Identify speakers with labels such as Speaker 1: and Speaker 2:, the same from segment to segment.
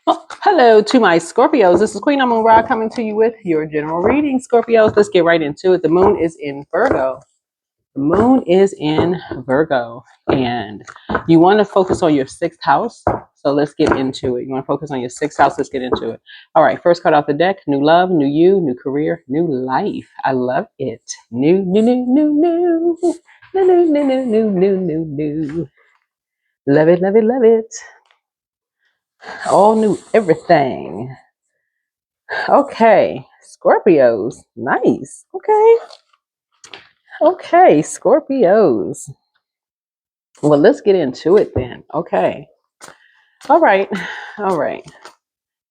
Speaker 1: Well, hello to my Scorpios. This is Queen Amun Ra coming to you with your general reading. Scorpios, let's get right into it. The moon is in Virgo. The moon is in Virgo. And you want to focus on your sixth house. So let's get into it. You want to focus on your sixth house. Let's get into it. All right. First card off the deck. New love, new you, new career, new life. I love it. New, new, new, new, new. New, new, new, new, new, new, new, new. Love it, love it, love it. All new everything. Okay, Scorpios. Nice. Okay. Okay, Scorpios. Well, let's get into it then. Okay. All right. All right.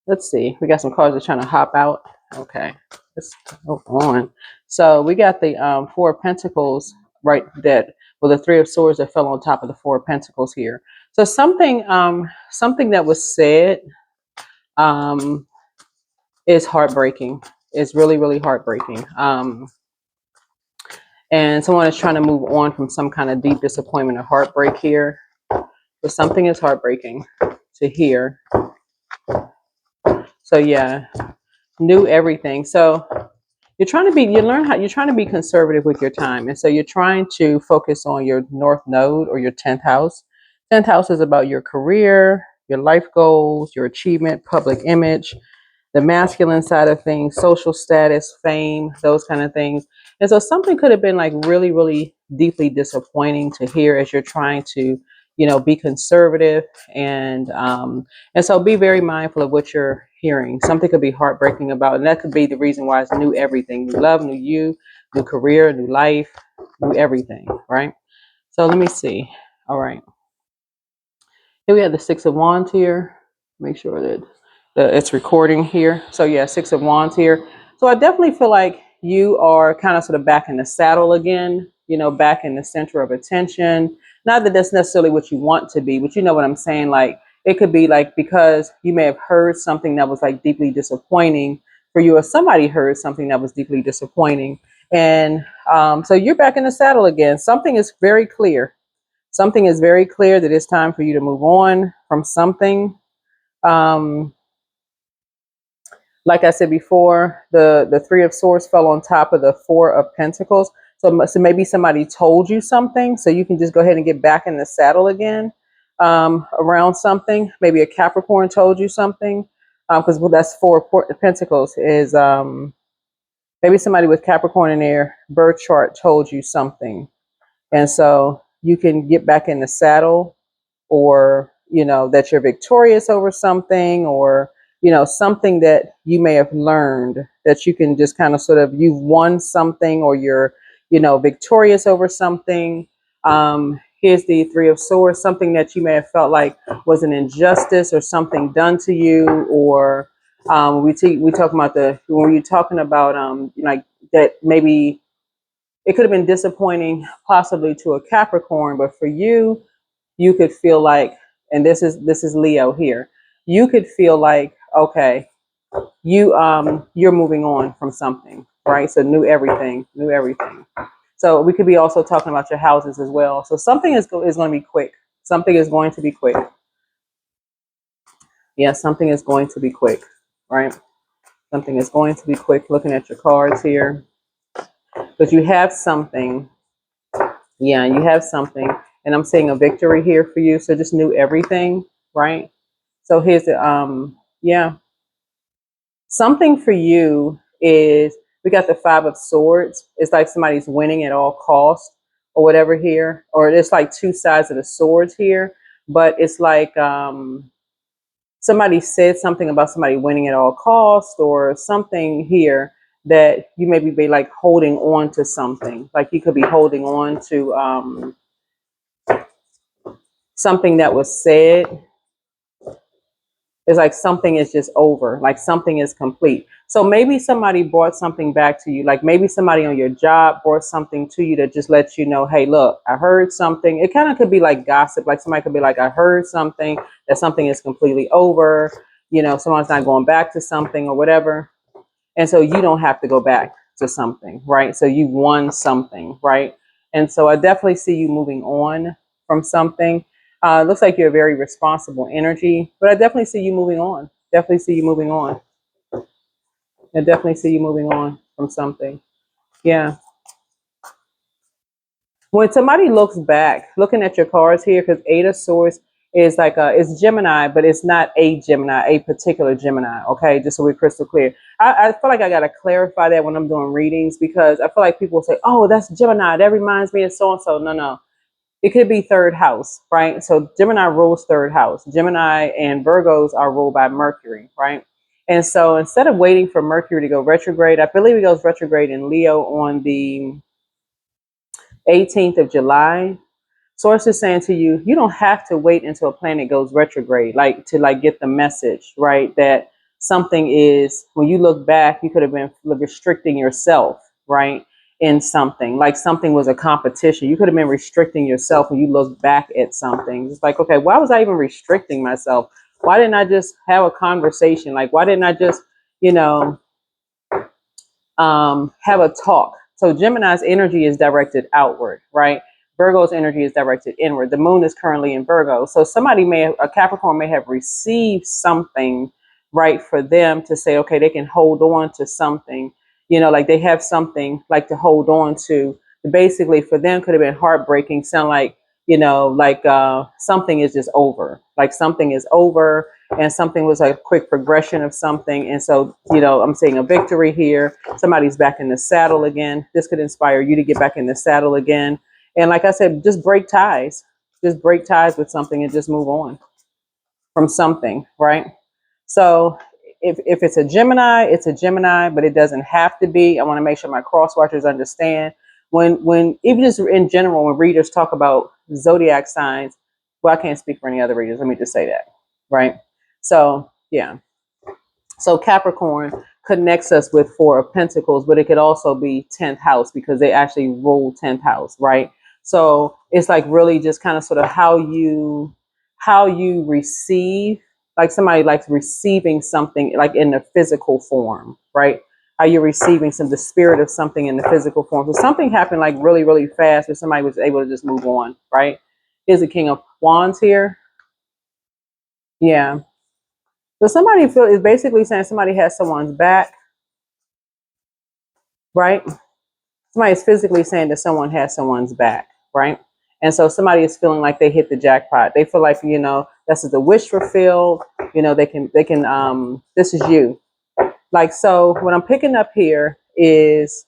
Speaker 1: Let's see. We got some cards that are trying to hop out. Okay. Let's go on. So we got the Four of Pentacles right that well the Three of Swords that fell on top of the Four of Pentacles here. So something that was said um is heartbreaking. It's really, really heartbreaking. And someone is trying to move on from some kind of deep disappointment or heartbreak here. But something is heartbreaking to hear. So yeah, new everything. So you're trying to be conservative with your time. And so you're trying to focus on your North Node or your 10th house. 10th house is about your career, your life goals, your achievement, public image, the masculine side of things, social status, fame, those kind of things. And so something could have been like really, really deeply disappointing to hear as you're trying to, be conservative and so be very mindful of what you're hearing. Something could be heartbreaking about, and that could be the reason why it's new everything, new love, new you, new career, new life, new everything, right? So let me see. All right. Here we have the Six of Wands here. Make sure that it's recording here. So yeah, Six of Wands here. So I definitely feel like you are kind of sort of back in the saddle again, back in the center of attention. Not that that's necessarily what you want to be, but you know what I'm saying? Like it could be like because you may have heard something that was like deeply disappointing for you, or somebody heard something that was deeply disappointing. And so you're back in the saddle again. Something is very clear. Something is very clear that it's time for you to move on from something. Um, like I said before, the Three of Swords fell on top of the Four of Pentacles. So maybe somebody told you something, so you can just go ahead and get back in the saddle again around something. Maybe a Capricorn told you something, because that's Four of Pentacles is maybe somebody with Capricorn in their birth chart told you something, and so you can get back in the saddle, or that you're victorious over something, or something that you may have learned that you can just kind of sort of you've won something, or you're victorious over something. Here's the Three of Swords, something that you may have felt like was an injustice or something done to you, or we talk about when you're talking about like that maybe it could have been disappointing possibly to a Capricorn, but for you, you could feel like, and this is Leo here, you could feel like, okay, you're moving on from something, right? So new everything. So we could be also talking about your houses as well. So something is going to be quick. Something is going to be quick. Yeah, something is going to be quick, right? Something is going to be quick. Looking at your cards here, but you have something. Yeah, you have something, and I'm seeing a victory here for you. So just new everything, right? So here's the yeah. Something for you is we got the Five of Swords. It's like somebody's winning at all costs or whatever here, or it's like two sides of the swords here, but it's like somebody said something about somebody winning at all costs or something here that you maybe be like holding on to something. Like you could be holding on to something that was said. It's like something is just over, like something is complete. So maybe somebody brought something back to you, like maybe somebody on your job brought something to you that just lets you know, hey, look, I heard something. It kind of could be like gossip, like somebody could be like, I heard something, that something is completely over, someone's not going back to something or whatever. And so you don't have to go back to something, right? So you won something, right? And so I definitely see you moving on from something. Looks like you're a very responsible energy, but I definitely see you moving on. Definitely see you moving on. I definitely see you moving on from something. Yeah. When somebody looks back, looking at your cards here, because Eight of Swords is like it's Gemini, but it's not a Gemini, a particular Gemini. Okay, just so we're crystal clear. I feel like I gotta clarify that when I'm doing readings because I feel like people say, "Oh, that's Gemini. That reminds me of so and so." No, no, it could be third house, right? So Gemini rules third house. Gemini and Virgos are ruled by Mercury, right? And so instead of waiting for Mercury to go retrograde, I believe it goes retrograde in Leo on the 18th of July. Source is saying to you, you don't have to wait until a planet goes retrograde, like to like get the message, right? That something is, when you look back, you could have been restricting yourself, right? In something, like something was a competition. You could have been restricting yourself when you look back at something. It's like, okay, why was I even restricting myself? Why didn't I just have a conversation? Like, why didn't I just, you know, have a talk. So Gemini's energy is directed outward, right? Virgo's energy is directed inward. The moon is currently in Virgo. So somebody may have, a Capricorn may have received something, right, for them to say, okay, they can hold on to something, you know, like they have something like to hold on to. Basically, for them could have been heartbreaking, sound like, you know, like something is just over, like something is over and something was a quick progression of something. And so, you know, I'm seeing a victory here. Somebody's back in the saddle again. This could inspire you to get back in the saddle again. And like I said, just break ties. Just break ties with something and just move on from something, right? So if it's a Gemini, it's a Gemini, but it doesn't have to be. I want to make sure my cross watchers understand. When even just in general, when readers talk about zodiac signs, well, I can't speak for any other readers. Let me just say that, right? So yeah. So Capricorn connects us with Four of Pentacles, but it could also be 10th house because they actually rule 10th house, right? So it's like really just kind of sort of how you receive, like somebody likes receiving something like in the physical form, right? How you're receiving the spirit of something in the physical form. So something happened like really, really fast where somebody was able to just move on, right? Here's the King of Wands here. Yeah. So somebody is basically saying somebody has someone's back, right? Somebody is physically saying that someone has someone's back, right? And so somebody is feeling like they hit the jackpot. They feel like, you know, this is a wish fulfilled. You know, they can this is you. Like, so what I'm picking up here is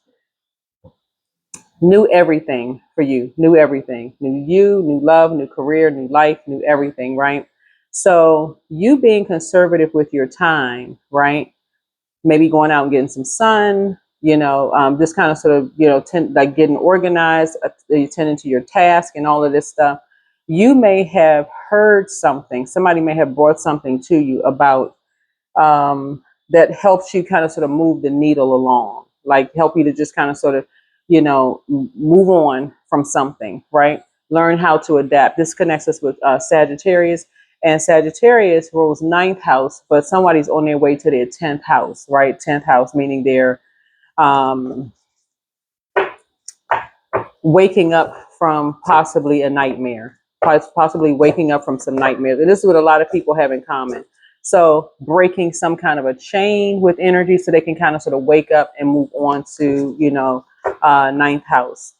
Speaker 1: new everything for you, new everything, new you, new love, new career, new life, new everything, right? So you being conservative with your time, right? Maybe going out and getting some sun, you know, just kind of sort of, you know, like getting organized, attending to your task and all of this stuff. You may have heard something, somebody may have brought something to you about that helps you kind of sort of move the needle along, like help you to just kind of sort of, you know, move on from something, right? Learn how to adapt. This connects us with Sagittarius, and Sagittarius rules ninth house, but somebody's on their way to their 10th house, right? 10th house, meaning they're um, waking up from possibly a nightmare, possibly waking up from some nightmares. And this is what a lot of people have in common. So breaking some kind of a chain with energy so they can kind of sort of wake up and move on to, you know, ninth house,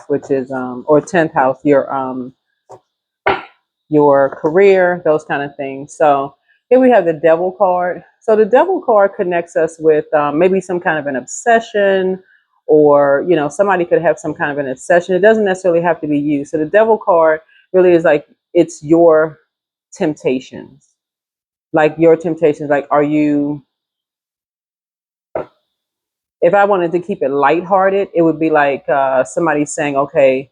Speaker 1: which is, or 10th house, your career, those kind of things. So here we have the Devil card. So the Devil card connects us with maybe some kind of an obsession, or, you know, somebody could have some kind of an obsession. It doesn't necessarily have to be you. So the Devil card really is like, it's your temptations. Like your temptations, like, are you, if I wanted to keep it lighthearted, it would be like somebody saying, okay,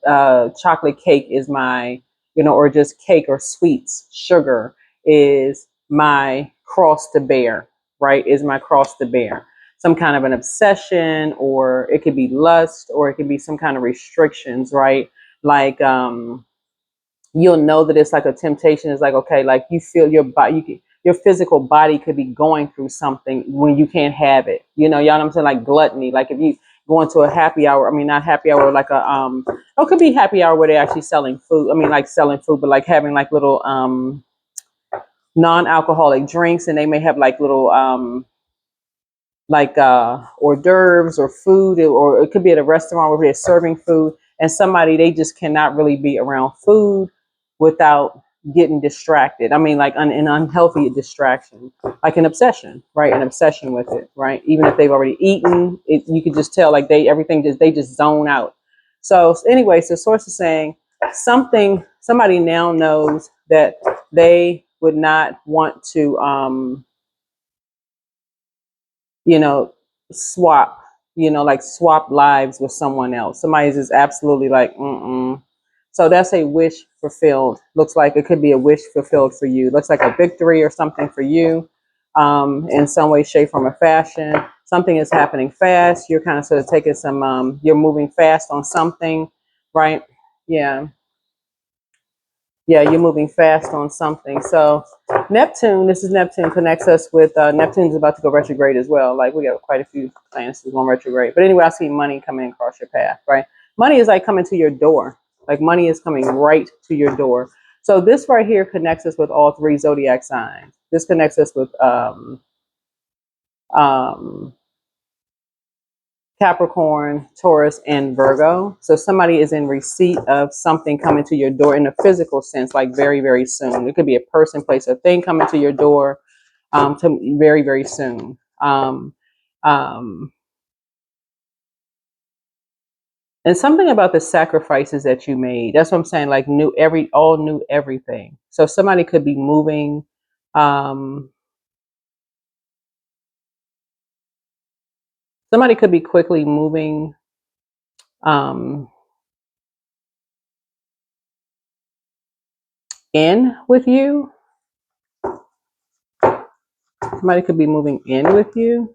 Speaker 1: chocolate cake is my, you know, or just cake or sweets, sugar is my cross to bear, right? Is my cross to bear. Some kind of an obsession, or it could be lust, or it could be some kind of restrictions, right? Like, you'll know that it's like a temptation. It's like, okay, like you feel your body, your physical body could be going through something when you can't have it. You know what I'm saying? Like gluttony. Like if you going to a happy hour. I mean, not happy hour, like a oh, it could be happy hour where they're actually selling food. I mean, like selling food, but like having like little non-alcoholic drinks, and they may have like little like hors d'oeuvres or food, or it could be at a restaurant where they're serving food, and somebody, they just cannot really be around food without getting distracted. I mean, like an unhealthy distraction, like an obsession, right? An obsession with it, right? Even if they've already eaten it, you could just tell like they just zone out. So anyway, so source is saying somebody now knows that they would not want to you know, swap, like swap lives with someone else. Somebody's just absolutely like, mm-mm. So that's a wish fulfilled. Looks like it could be a wish fulfilled for you. Looks like a victory or something for you, in some way, shape, form, or fashion. Something is happening fast. You're kind of sort of taking some, you're moving fast on something, right? Yeah. Yeah, you're moving fast on something. So Neptune, this is Neptune, connects us with Neptune's about to go retrograde as well. Like we got quite a few planets going retrograde. But anyway, I see money coming across your path, right? Money is like coming to your door. Like money is coming right to your door. So this right here connects us with all three zodiac signs. This connects us with um, Capricorn, Taurus, and Virgo. So somebody is in receipt of something coming to your door in a physical sense, like very, very soon. It could be a person, place, or thing coming to your door to very, very soon. Um, and something about the sacrifices that you made. That's what I'm saying. Like all new everything. So somebody could be moving. Somebody could be quickly moving. Um, in with you. Somebody could be moving in with you,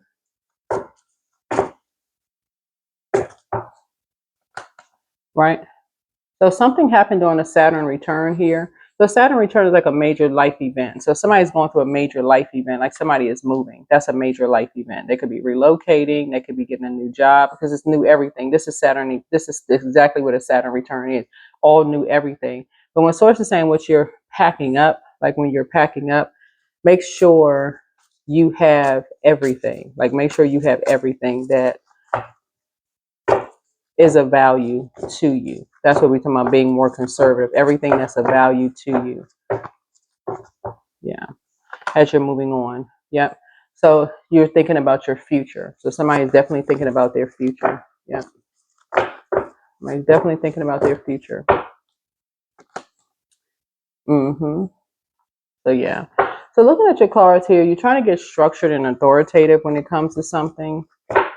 Speaker 1: right? So something happened on a Saturn return here. So Saturn return is like a major life event. So somebody's going through a major life event, like somebody is moving. That's a major life event. They could be relocating. They could be getting a new job because it's new everything. This is Saturn. This is exactly what a Saturn return is. All new everything. But when source is saying what you're packing up, like when you're packing up, make sure you have everything. Like make sure you have everything that is of value to you. That's what we're talking about, being more conservative. Everything that's of value to you. Yeah. As you're moving on. Yep. So you're thinking about your future. So somebody's definitely thinking about their future. Yeah. Somebody's definitely thinking about their future. Mm-hmm. So yeah. So looking at your cards here, you're trying to get structured and authoritative when it comes to something.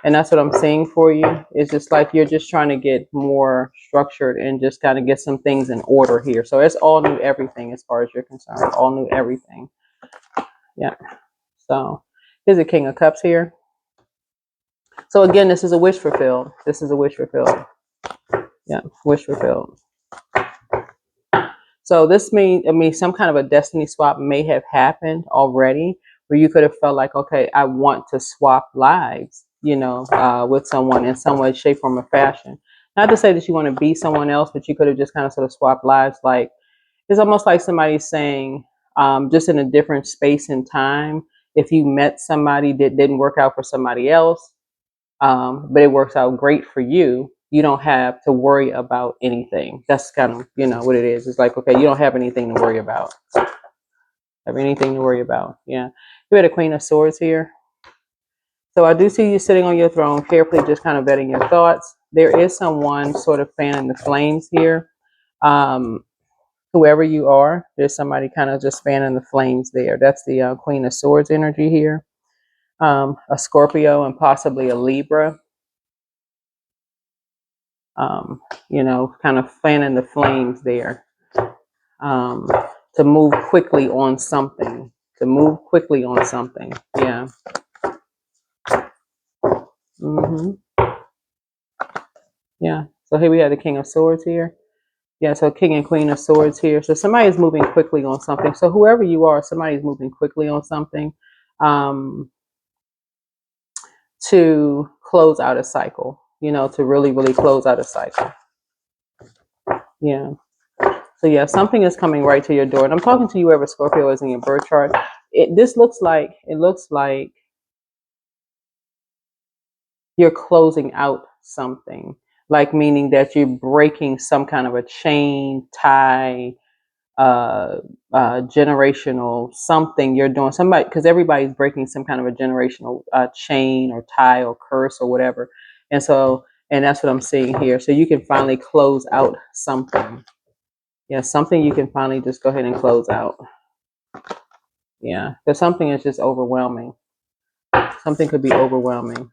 Speaker 1: And that's what I'm seeing for you. It's just like you're just trying to get more structured and just kind of get some things in order here. So it's all new everything as far as you're concerned. All new everything. Yeah. So here's the King of Cups here. So again, this is a wish fulfilled. This is a wish fulfilled. Yeah, wish fulfilled. So this means some kind of a destiny swap may have happened already, where you could have felt like, okay, I want to swap lives, with someone in some way, shape, form, or fashion. Not to say that you want to be someone else, but you could have just kind of sort of swapped lives. Like it's almost like somebody saying, just in a different space and time, if you met somebody that didn't work out for somebody else, but it works out great for you, you don't have to worry about anything. That's kind of, what it is. It's like, okay, you don't have anything to worry about. Have anything to worry about. Yeah. You had a Queen of Swords here. So I do see you sitting on your throne, carefully just kind of vetting your thoughts. There is someone sort of fanning the flames here. Whoever you are, there's somebody kind of just fanning the flames there. That's the Queen of Swords energy here. A Scorpio and possibly a Libra. Kind of fanning the flames there, to move quickly on something, Yeah. hmm Yeah. So here we have the King of Swords here. Yeah. So King and Queen of Swords here. So somebody's moving quickly on something. So whoever you are, somebody's moving quickly on something, to close out a cycle. you know, to really, really close out a cycle. Yeah. So yeah, something is coming right to your door. And I'm talking to you whoever Scorpio is in your birth chart. It looks like you're closing out something, like meaning that you're breaking some kind of a chain, tie, generational something you're doing. Somebody, because everybody's breaking some kind of a generational chain or tie or curse or whatever. And so, and that's what I'm seeing here. So you can finally close out something. Yeah, something you can finally just go ahead and close out. Yeah, because something is just overwhelming. Something could be overwhelming.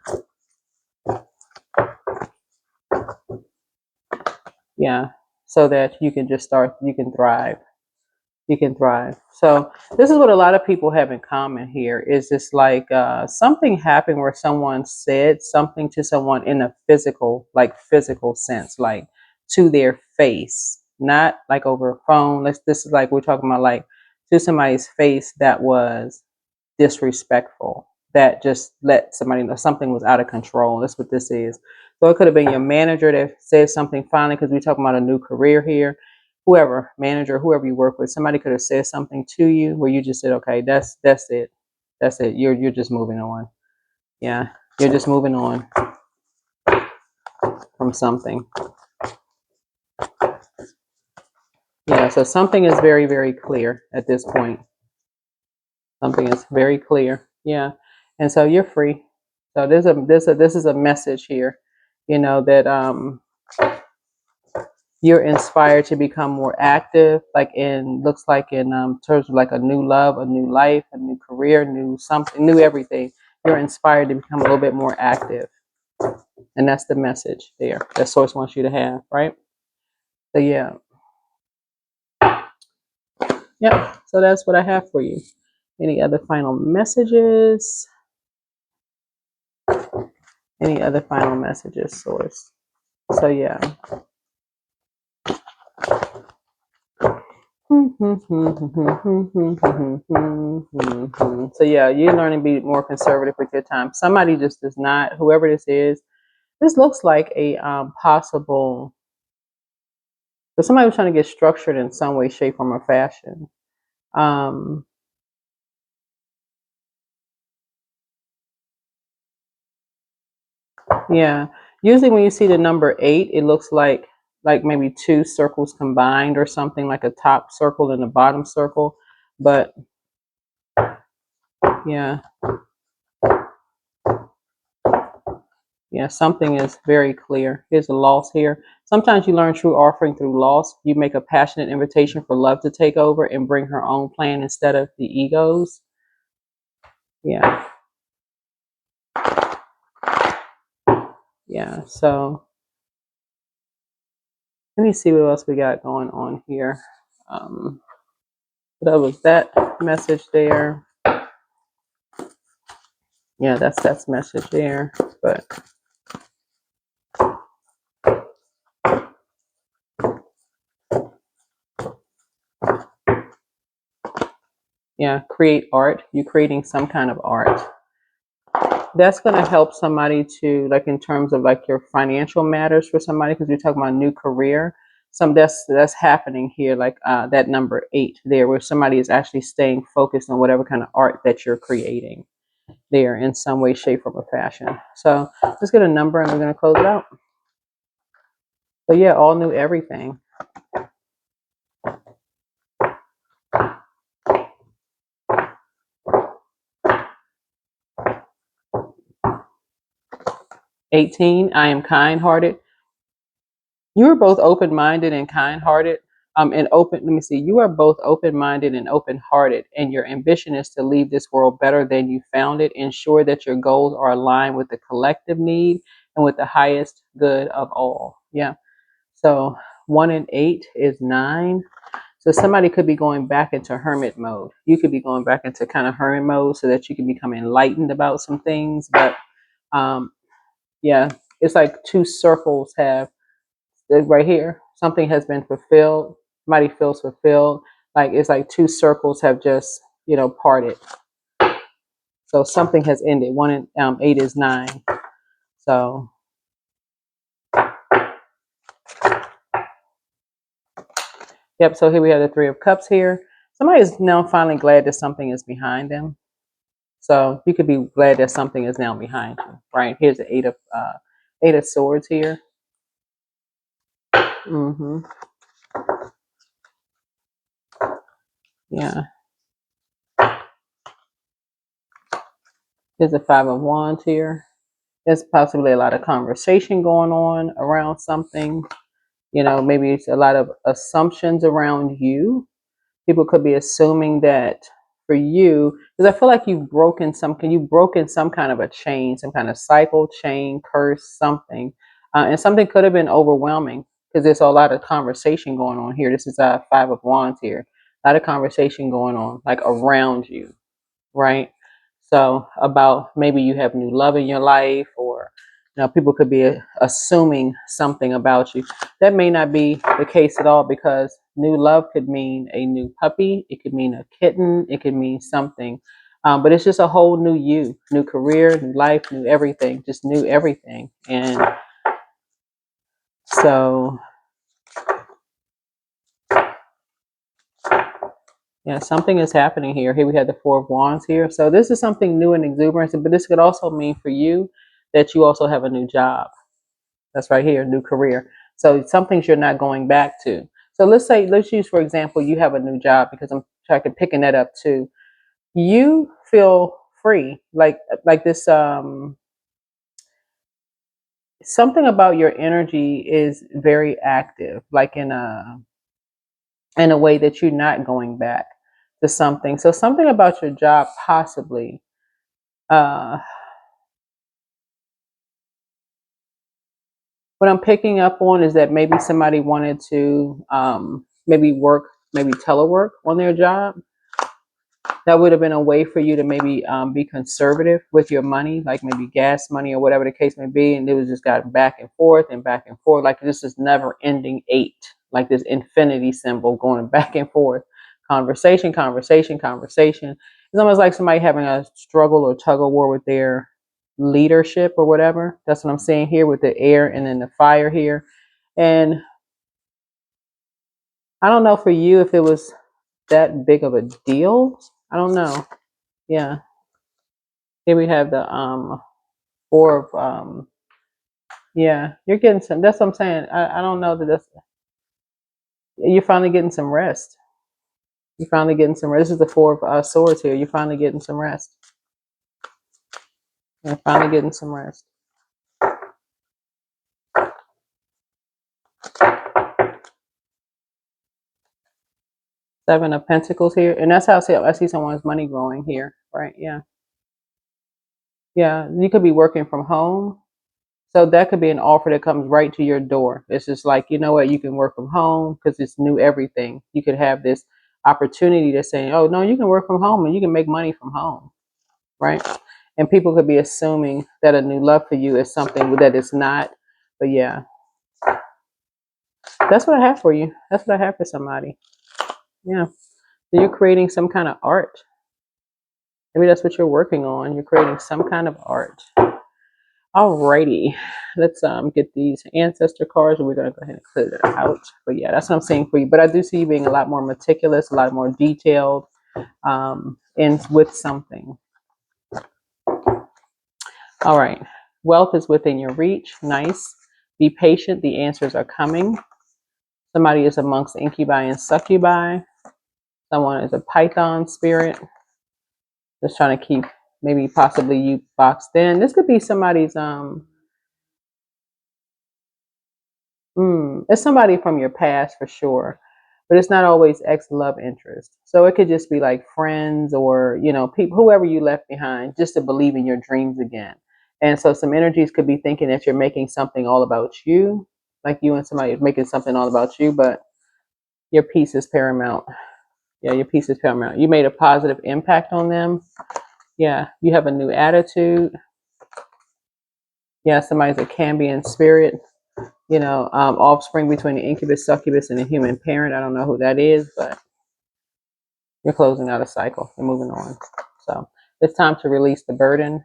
Speaker 1: Yeah, so that you can just start, you can thrive. You can thrive. So this is what a lot of people have in common here is just like something happened where someone said something to someone in a physical, like physical sense, like to their face, not like over a phone. This is like we're talking about like to somebody's face that was disrespectful, that just let somebody know something was out of control. That's what this is. So it could have been your manager that said something finally, because we're talking about a new career here. Whoever, manager, whoever you work with, somebody could have said something to you where you just said, okay, that's it. That's it. You're just moving on. Yeah. You're just moving on from something. Yeah, so something is very, very clear at this point. Something is very clear. Yeah. And so you're free. So this is a message here, you know, that you're inspired to become more active, like in looks like in terms of like a new love, a new life, a new career, new something, new everything. You're inspired to become a little bit more active. And that's the message there that source wants you to have, right? So yeah. Yeah. So that's what I have for you. Any other final messages? Any other final messages, source? So yeah. So yeah, you're learning to be more conservative with your time. Somebody just does not, whoever this is, this looks like a possible, but somebody was trying to get structured in some way, shape, form, or fashion. Um, yeah, usually when you see the number 8, it looks like maybe two circles combined or something, like a top circle and a bottom circle. But yeah, yeah, something is very clear. Here's a loss here. Sometimes you learn true offering through loss. You make a passionate invitation for love to take over and bring her own plan instead of the egos. Yeah. Yeah. So let me see what else we got going on here. Um, that was that message there. Yeah, that's message there. But yeah, create art. You're creating some kind of art. That's going to help somebody to, like, in terms of like your financial matters for somebody, because you're talking about a new career. Some that's happening here, like that number 8 there, where somebody is actually staying focused on whatever kind of art that you're creating there in some way, shape, form, or fashion. So let's get a number and we're going to close it out. So yeah, all new everything. 18, I am kind-hearted. You are both open-minded and kind-hearted. And open, let me see, you are both open-minded and open-hearted, and your ambition is to leave this world better than you found it. Ensure that your goals are aligned with the collective need and with the highest good of all. Yeah. So 1 and 8 is 9. So somebody could be going back into hermit mode. You could be going back into kind of hermit mode so that you can become enlightened about some things. But yeah, it's like two circles have right here. Something has been fulfilled. Somebody feels fulfilled. Like it's like two circles have just, you know, parted. So something has ended. 1 and 8 is 9. So Yep. So here we have the Three of Cups here. Somebody is now finally glad that something is behind them. So you could be glad that something is now behind you, right? Here's the Eight of Swords here. Mm-hmm. Yeah. There's a Five of Wands here. There's possibly a lot of conversation going on around something. You know, maybe it's a lot of assumptions around you. People could be assuming that for you, because I feel like you've broken some kind of a chain, some kind of cycle, chain, curse, something. And something could have been overwhelming because there's a lot of conversation going on here. This is a Five of Wands here. A lot of conversation going on, like around you, right? So about maybe you have new love in your life, or people could be assuming something about you. That may not be the case at all, because new love could mean a new puppy, it could mean a kitten, it could mean something. But it's just a whole new you, new career, new life, new everything, just new everything. And so, yeah, something is happening here. Here we have the Four of Wands here. So this is something new and exuberant, but this could also mean for you that you also have a new job. That's right here, new career. So some things you're not going back to. So let's use, for example, you have a new job, because I'm picking that up too. You feel free, like this, something about your energy is very active, like in a way that you're not going back to something. So something about your job possibly, uh, what I'm picking up on is that maybe somebody wanted to maybe telework on their job. That would have been a way for you to maybe be conservative with your money, like maybe gas money or whatever the case may be. And it was just got back and forth and back and forth. Like this is never ending eight, like this infinity symbol going back and forth. Conversation, conversation, conversation. It's almost like somebody having a struggle or tug of war with their leadership or whatever. That's what I'm saying here with the air and then the fire here. And I don't know for you if it was that big of a deal. I don't know. Yeah. Here we have the four of yeah, you're getting some, that's what I'm saying. I don't know that that's, you're finally getting some rest. You're finally getting some rest. This is the Four of Swords here. You're finally getting some rest. You're finally getting some rest. Seven of Pentacles here. And that's how I see someone's money growing here. Right. Yeah. Yeah. You could be working from home. So that could be an offer that comes right to your door. It's just like, you know what, you can work from home because it's new everything. You could have this opportunity to say, oh, no, you can work from home and you can make money from home. Right. And people could be assuming that a new love for you is something that it's not. But yeah, that's what I have for you. That's what I have for somebody. Yeah. So you're creating some kind of art. Maybe that's what you're working on. You're creating some kind of art. Alrighty, let's get these ancestor cards, and we're gonna go ahead and clear that out. But yeah, that's what I'm saying for you. But I do see you being a lot more meticulous, a lot more detailed, and with something. All right, wealth is within your reach. Nice. Be patient. The answers are coming. Somebody is amongst incubi and succubi. Someone is a Python spirit, just trying to keep maybe possibly you boxed in. This could be somebody's it's somebody from your past for sure, but it's not always ex love interest. So it could just be like friends, or people, whoever you left behind, just to believe in your dreams again. And so some energies could be thinking that you're making something all about you, like you and somebody are making something all about you, but your peace is paramount. Yeah, your peace is paramount. You made a positive impact on them. Yeah, you have a new attitude. Yeah, somebody's a Cambian spirit. Offspring between the incubus, succubus, and the human parent. I don't know who that is, but you're closing out a cycle. You're moving on. So it's time to release the burden.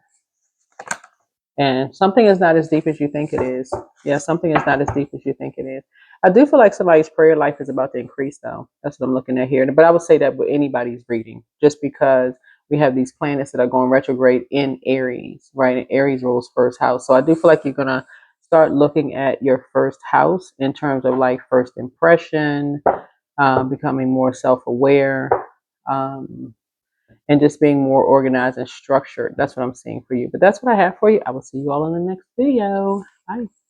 Speaker 1: And something is not as deep as you think it is. Yeah, something is not as deep as you think it is. I do feel like somebody's prayer life is about to increase, though. That's what I'm looking at here. But I would say that with anybody's reading, just because we have these planets that are going retrograde in Aries, right? And Aries rules first house. So I do feel like you're going to start looking at your first house in terms of like first impression, becoming more self aware, um, and just being more organized and structured. That's what I'm seeing for you. But that's what I have for you. I will see you all in the next video. Bye.